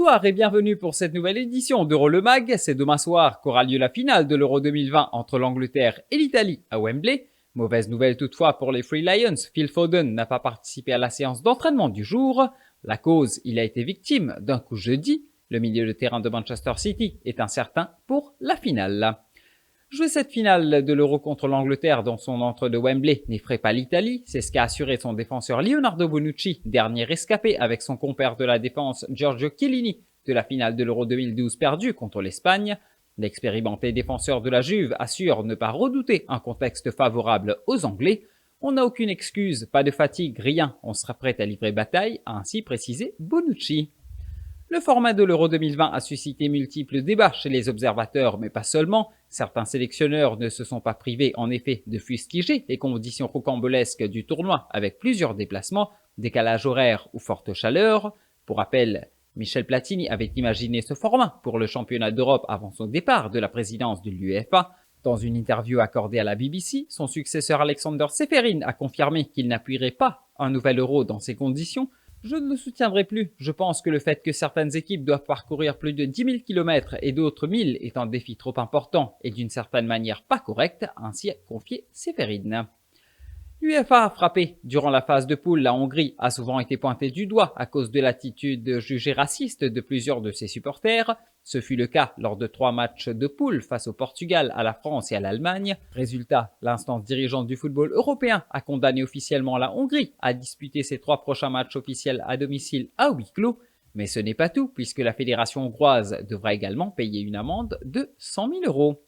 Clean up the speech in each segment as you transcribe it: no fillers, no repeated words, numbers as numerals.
Bonsoir et bienvenue pour cette nouvelle édition d'Euro le Mag. C'est demain soir qu'aura lieu la finale de l'Euro 2020 entre l'Angleterre et l'Italie à Wembley. Mauvaise nouvelle toutefois pour les Free Lions, Phil Foden n'a pas participé à la séance d'entraînement du jour. La cause, il a été victime d'un coup jeudi. Le milieu de terrain de Manchester City est incertain pour la finale. Jouer cette finale de l'Euro contre l'Angleterre dans son entre de Wembley n'effraie pas l'Italie, c'est ce qu'a assuré son défenseur Leonardo Bonucci, dernier rescapé avec son compère de la défense Giorgio Chiellini de la finale de l'Euro 2012 perdue contre l'Espagne. L'expérimenté défenseur de la Juve assure ne pas redouter un contexte favorable aux Anglais. On n'a aucune excuse, pas de fatigue, rien, on sera prêt à livrer bataille, a ainsi précisé Bonucci. Le format de l'Euro 2020 a suscité multiples débats chez les observateurs, mais pas seulement. Certains sélectionneurs ne se sont pas privés en effet de fustiger les conditions rocambolesques du tournoi avec plusieurs déplacements, décalage horaire ou forte chaleur. Pour rappel, Michel Platini avait imaginé ce format pour le championnat d'Europe avant son départ de la présidence de l'UEFA. Dans une interview accordée à la BBC, son successeur Alexander Ceferin a confirmé qu'il n'appuierait pas un nouvel Euro dans ces conditions. Je ne le soutiendrai plus. Je pense que le fait que certaines équipes doivent parcourir plus de 10 000 km et d'autres 1000 est un défi trop important et d'une certaine manière pas correct, a ainsi confié Ceferin. L'UEFA a frappé. Durant la phase de poule, la Hongrie a souvent été pointée du doigt à cause de l'attitude jugée raciste de plusieurs de ses supporters. Ce fut le cas lors de 3 matchs de poule face au Portugal, à la France et à l'Allemagne. Résultat, l'instance dirigeante du football européen a condamné officiellement la Hongrie à disputer ses 3 prochains matchs officiels à domicile à huis clos. Mais ce n'est pas tout, puisque la fédération hongroise devra également payer une amende de 100 000 €.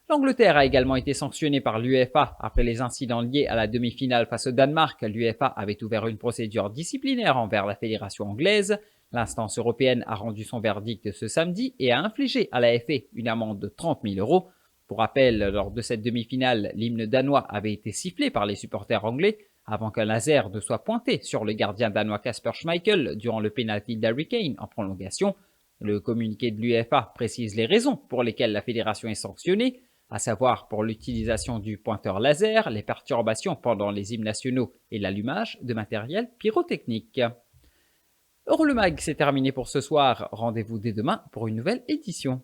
L'Angleterre a également été sanctionnée par l'UEFA après les incidents liés à la demi-finale face au Danemark. L'UEFA avait ouvert une procédure disciplinaire envers la fédération anglaise. L'instance européenne a rendu son verdict ce samedi et a infligé à la FA une amende de 30 000 €. Pour rappel, lors de cette demi-finale, l'hymne danois avait été sifflé par les supporters anglais avant qu'un laser ne soit pointé sur le gardien danois Kasper Schmeichel durant le pénalty d'Harry Kane en prolongation. Le communiqué de l'UEFA précise les raisons pour lesquelles la fédération est sanctionnée, à savoir pour l'utilisation du pointeur laser, les perturbations pendant les hymnes nationaux et l'allumage de matériel pyrotechnique. Euro le Mag, c'est terminé pour ce soir. Rendez-vous dès demain pour une nouvelle édition.